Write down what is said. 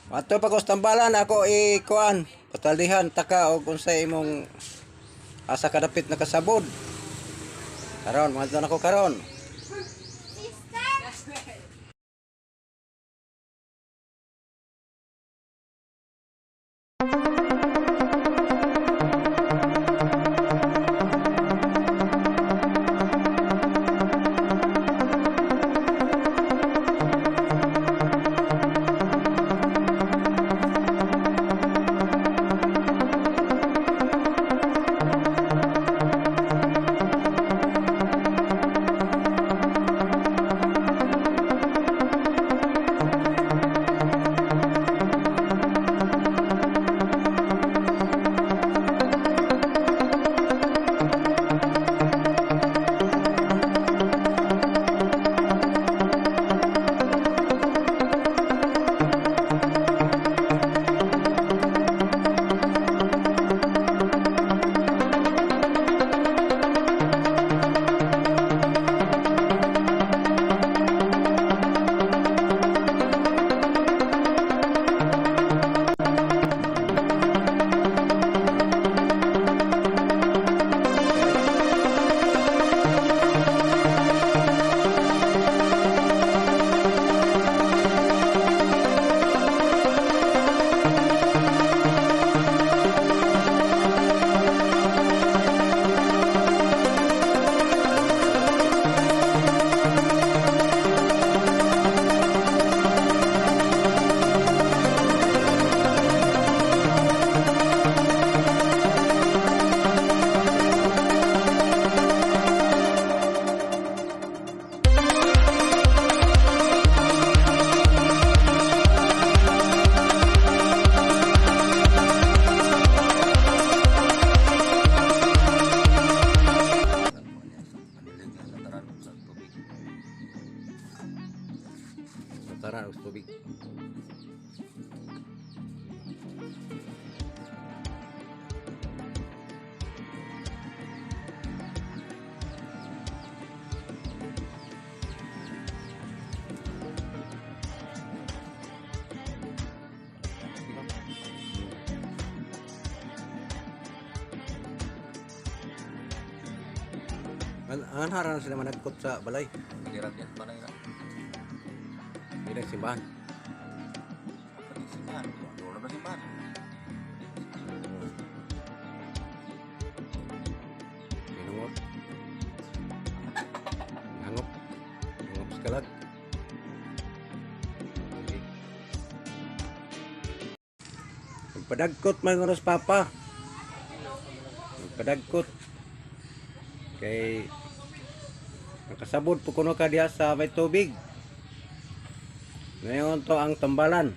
Ato pa ko sa tambalan ako ikuan pataldihan taka og unsay imong asa kadapit na kasabod. Karon mga na ko karon. Tara us tubig. Ang haran sila managkot sa balay. Magirat yan, balay na. Hindi na simbahan. Simbahan, doon na simbahan. Minungot. Ngangop. Ngangop sekalag. Okay. Magpadagkot mga oras papa. Magpadagkot. Kay nakasabod po kuno ka diha sa may tubig. Ngayon to ang tambalan.